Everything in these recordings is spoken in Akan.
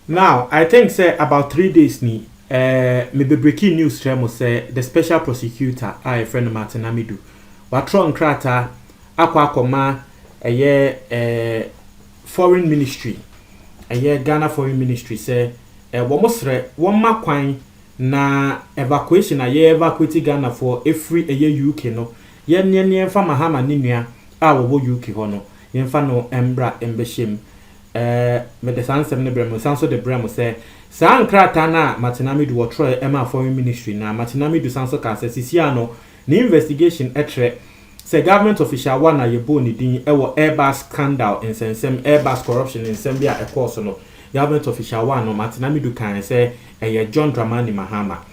Now, I think say about 3 days me be breaking news share mo say the special prosecutor a friend Martin Amidu watron krata akoma foreign ministry Ghana foreign ministry say wo mosre wo makwan na evacuation evacuate Ghana for every UK no ye fa Mahama ni nua a wo UK ho no ye fa no embra embehiem me the sansem ne bremo sanso de bremo say san krata na Martin Amidu wo tro ema foreign ministry na Martin Amidu sanso ka say sisia no ni investigation etre say government official one na yebo ni din ewo Airbus scandal in sensem Airbus corruption in Zambia e course no government official one no Martin Amidu kan say John Dramani Mahama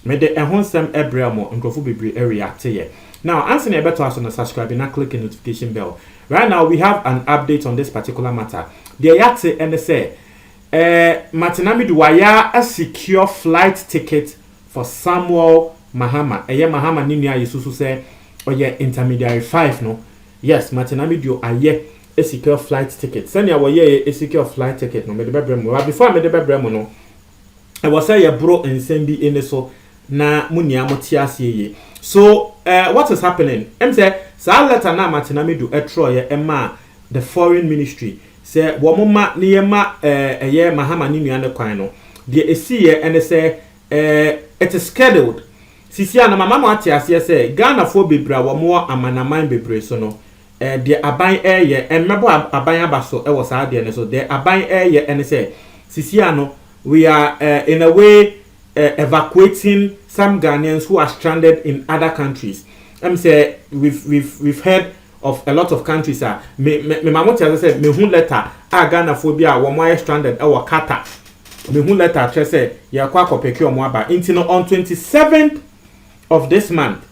me de ehonsem ebremo nkrofu bebre react ye. Now answer e better as on subscribe and click the notification bell. Right now we have an update on this particular matter. The yate and say Martin Amidu waya a secure flight ticket for Samuel Mahama. Mahama ni nua Yesusu say oye intermediary 5 no. Yes, Martin Amidu aye a secure flight ticket. Sanya waye a secure flight ticket no me de bebremo. Before me de bebremo no I was say bro and sembi in so na munia motiase ye. So what is happening? Say sa letter na Martin Amidu etro ye ema the foreign ministry say wo moma ne yema Mahama ni nua ne kwan no de esi ye ene say it is scheduled sisia na mama mo atiase say Ghana for bebra wo mo amanaman bebre so no de aban ye emmebo aban abaso e wo sa de ne so de aban ye ene say sisia no we are in a way evacuating some Ghanaians who are stranded in other countries. Say we've heard of a lot of countries. Me mamotia say me hun letter Ghana phobia wo mo stranded e wo Qatar. Me hun letter tre say ya kwa kopeki omo aba. Intino on 27th of this month.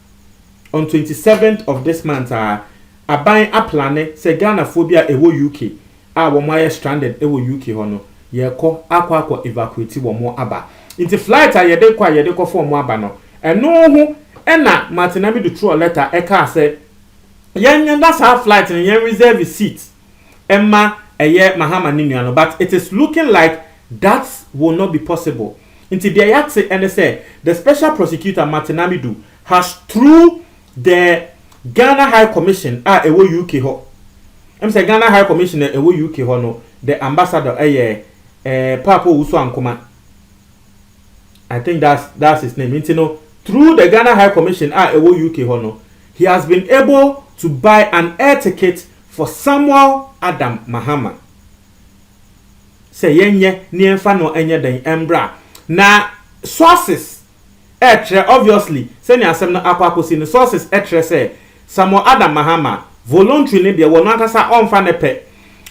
On 27th of this month aban aplane say Ghana phobia e wo UK. Wo mo stranded e wo UK ho no. Ye ko akwa evacuate wo mo aba. Inti flight yede kwa for mo aba no. Eno ho ena Martin Amidu through letter e ka say yen that's our flight and yen reserve a seat. Emma Mahama ni nua no, but it is looking like that will not be possible. Inti the yatse and say the special prosecutor Martin Amidu has through the Ghana High Commission ewo UK ho. Say Ghana High Commissioner ewo UK ho no, the ambassador Papa Usu Ankoma. I think that's his name. Through the Ghana High Commission ewo UK hono, he has been able to buy an air ticket for Samuel Adam Mahama. Say yenye ni emfa no enye den embra. Na sources etre obviously say ni asem no akwakosi ni sources etre say Samuel Adam Mahama voluntarily de wono akasa onfa ne pe.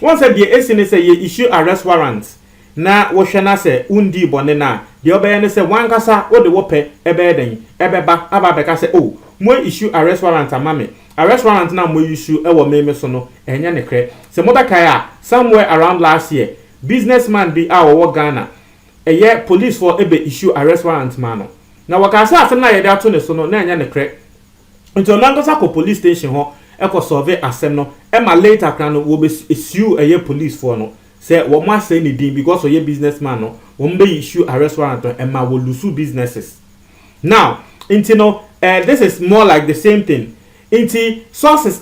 One said the esi say ye issue arrest warrants. Na wo hwe na se undi bone na de obeye ne se wankasa wo de wo pe ebe den ebeba aba beka se oh mo issue arrest warrant amame arrest warrant na mo issue e wo meme so no enye ne kre se mo beka ya somewhere around last year businessman bi wo Ghana police for ebe issue arrest warrant man no na wakasa asem na ye de ato ne so no na enye ne kre nti onankasa ko police station ho e ko survey asem no e ma later kan no wo be issue police for no say what must say ni din because of your businessman no one be issue arrest warrant and ma will lose businesses. Now this is more like the same thing. Inti sources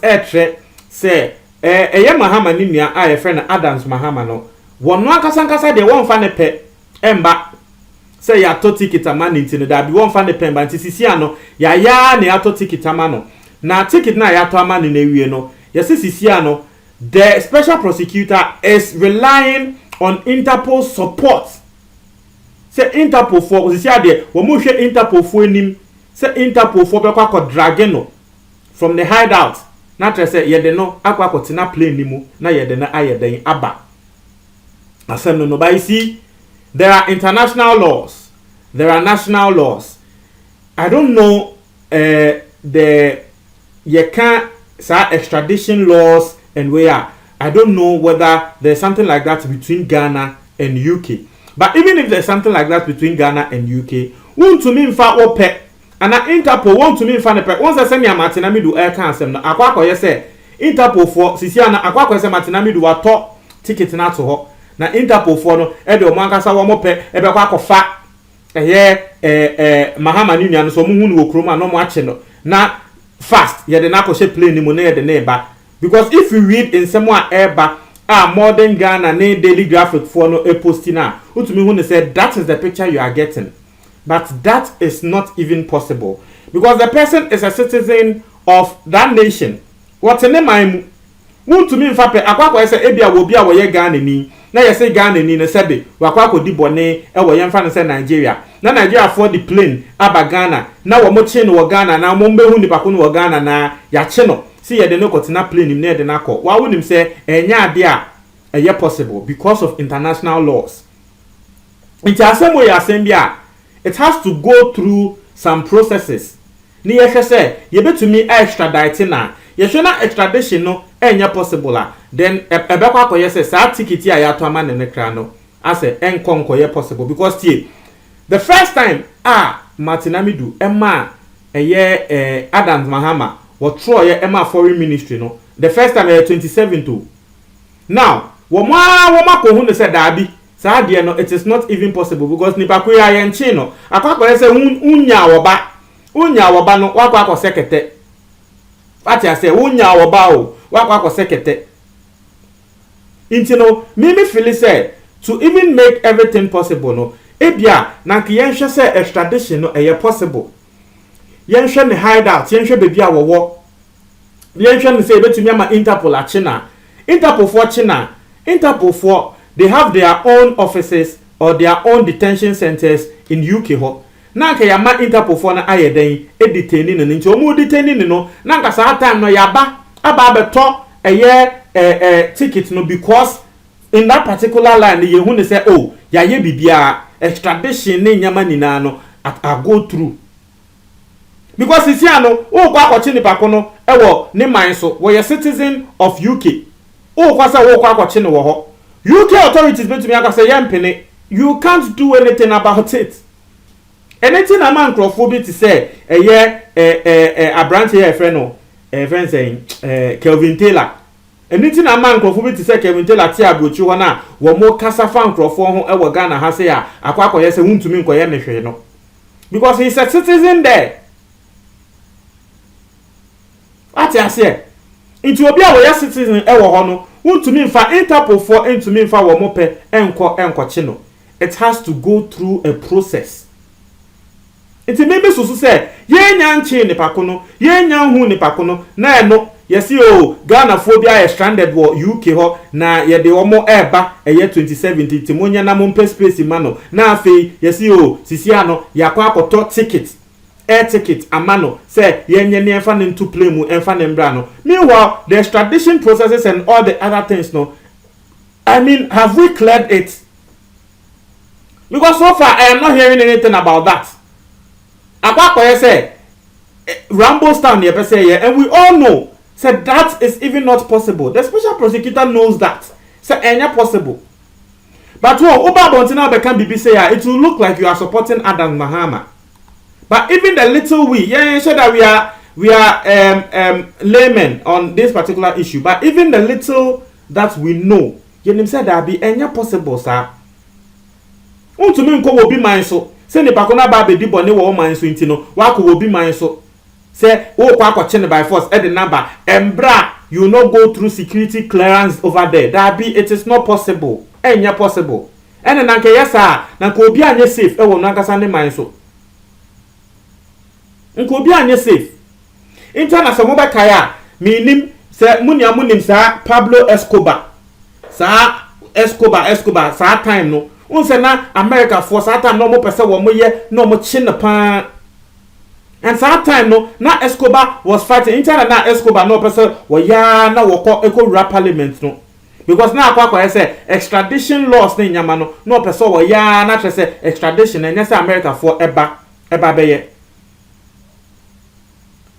say Mahama ni nua a friend Adams Mahama no one no akasa de one fan pe emba say ya to ticket man intino that be one fan pe emba nti sisia no ya ne ato ticket man na ticket na ya to man na wie no ya sisia no the special prosecutor is relying on Interpol support. Say Interpol for this year, we must share Interpol for him. Say Interpol for be drageno from the hideout. Not to say ye de no akwa tina plane nimu na ye de na aye den aba. Asem no nobody see. There are international laws. There are national laws. I don't know the ye can't say extradition laws. And I don't know whether there's something like that between Ghana and UK. But even if there's something like that between Ghana and UK, won't to me in fact ope ana Interpol want to me fa ne pe won se ne Martinamidu e kan asem no akwa say Interpol for sisi ana akwa say Martinamidu wa to ticket na to ho na Interpol for no e de o man kasa wo mo pe e be kwa kofa Mahama ni nua no so mo hu no okroma no mo ache no na fast ye de na ko she plane ni mo na ye de na eba because if you read in somewhere eba modern Ghana na Daily Graphic for no e posting na utumi hu ne say that is the picture you are getting. But that is not even possible because the person is a citizen of that nation. What in my want to mean fape akwa say ebia wo bia wo ye Ghana ni na ye say Ghana ni ne sebe wakwa ko di bone e wo ye mfa no say Nigeria na Nigeria for the plane aba Ghana na wo mo che no wo Ghana na mo mbehu ni pako no wo Ghana na ya che no see ye de no kotina plane ni de na ko wa wonim say enya ade a eye possible because of international laws. It asemo ya asembia it has to go through some processes. Ni ye say ye betumi extradite na ye na extradition no enya possible la then ebekwa akoye say sa ticket ya ya to ama ne kra no ase enkonko ye possible because the first time Martinamidu Emma Adams Mahama what throw ye Emma foreign ministry no the first time 27 to now wo ma ko hu ne say dabi sa de no it is not even possible because nipa ko ya nchi no akwa say unya wo ba no wakwa sekete ati ase unya wo ba o wakwa sekete inti no me feel say to even make everything possible no ebia na ke yenhwe say extradition no possible yenhwe ne hideout yenhwe bebi a wo yenhwe ne say betumi ama Interpol a China Interpol for they have their own offices or their own detention centers in UK ho na ka yama Interpol for na ayeden edetaining no nti omu detaining no na ka sa time no yaba aba beto ticket no because in that particular line ye hu ne say oh ya ye bibia extradition ne nyama nina no I go through because isi ano o kwa kwachi ni pako no ewo ne man so we citizen of UK o kwa say wo kwa kwachi ne wo ho UK authorities betumi aka say yempene you can't do anything about it. Anything a man crofobia to say a branch here friend no friend saying Kelvin Taylor. Anything a man crofobia to say Kelvin Taylor tia brochu ho na wo mo kasa fan crofo ho e wo Ghana ha say akwa akoye say huntumi nkoye ne hwe no because he's a citizen there. What you say? Into obi a wo citizen e wo ho no huntumi mfa Interpol for huntumi mfa wo mo pe enko chi no. It has to go through a process. Iti maybe so say ye nya nche ne pakono ye nya hu ne pakono na eno yesi o Ghana phobia stranded wo UK ho na ye de omo eba eye 2017 timonya na mo space mano na afi yesi o sisi ano yakwa akoto ticket air ticket amano say ye nya ne enfa ne into play mu enfa ne mbra no meanwhile the extradition processes and all the other things no I mean have we cleared it? Because so far I am not hearing anything about that. Akwa say Rambo stand here say and we all know said that is even not possible. The special prosecutor knows that. Say enya possible. But what Oba Bontina become BBC say it will look like you are supporting Adam Mahama. But even the little we sure that we are laymen on this particular issue. But even the little that we know, you said that be enya possible, sir. Untumi nko wo bi man so se ne pakona ba be di bone wo man so ntino wa ko wo bi man so se wo kwa kwache ne by force e the number embra you no go through security clearance over there that be it is not possible enya possible ene na nke yesa na ko obi anye safe e wo no akasa ne man so nko obi anye safe interna so mo be kaya minim se munim sa Pablo Escobar sa time no unse na America for that time no mo pese wo mo ye no mo chi ne pa and that time no na Escobar was fighting interna na Escobar no pese wo ya na wo ko eco parliament no because na akwa say extradition laws ne nyama no pese wo ya na tre say extradition and say America for eba beye.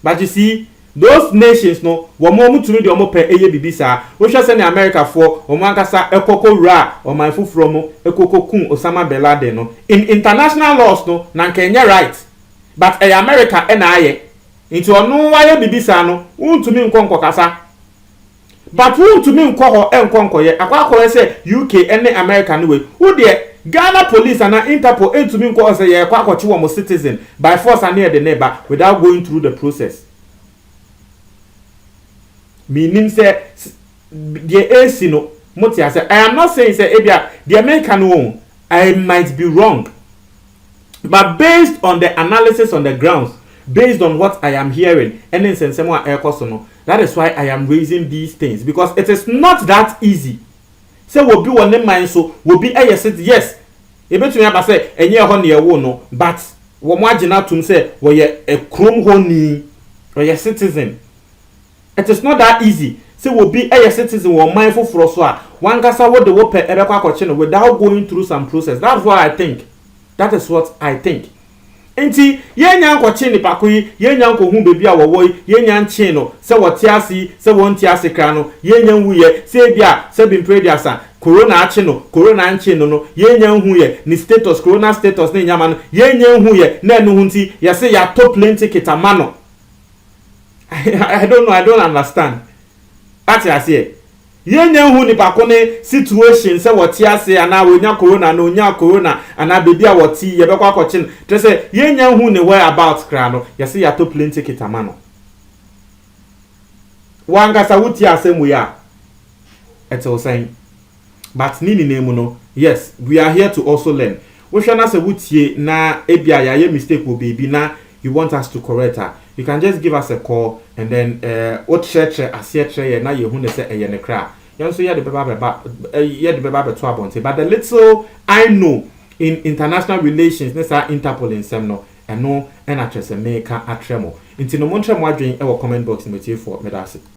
But you see those nations no wo mo mutumi de o mo pe eye bibisa wo hwe se ne America for o man kasa ekoko ra o man fufuro mo ekoko kun Osama bin Laden no in international laws no na Kenya right but America aye into ono waye bibisa no untumi nkonko kasa but untumi nko enkonko ye akwa say UK ene America no we who de Ghana police and Interpol entumi nko say ye kwa akwachi wo citizen by force and near the neighbor without going through the process. Meaning say the AC no motia say I am not saying say ebia the American one I might be wrong, but based on the analysis on the grounds, based on what I am hearing, and then sense more air no, that is why I am raising these things, because it is not that easy. Say will be one mind so will be a yes yes. Ebe to me say enye ho na ewo no, but wo mo agina tum say wo ye a krom ho ni or ye citizen. It is not that easy. Say will be a citizen or mindful for so one gasa what the wope ebekwa kochino without going through some process. That's what I think. That is what I think. Enti yenya nkoche ni pakoyi yenya nko hu bebi a wowoyi yenya nche no se wotiasi se wontiasi kra no yenya nwuye se bia se bimprediasa corona ache no corona nche no yenya nwuye ni status corona status na nyama no yenya nwuye na enu hunti yase ya top plenty kitamano. I don't know, I don't understand. Ati ase yenya hu ni pakone situation se wotiase ana wonya corona no nya corona ana bebi a woti ye bekwa akochin to say yenya hu ni where about kra no yase ya to plenty kitamano wanga sa wuti asemu ya eto saying but nini nemu no yes we are here to also learn we shall not say wutie na ebia ya ye mistake will be na you want us to correct her, you can just give us a call and then what church asiatre na ye hu ne say eye ne kra yan so ye de beba to abonte but the little I know in international relations nessa Interpol in sem no eno na chese make atremo inti no montre mo adwen e wo comment box me tie for me dase.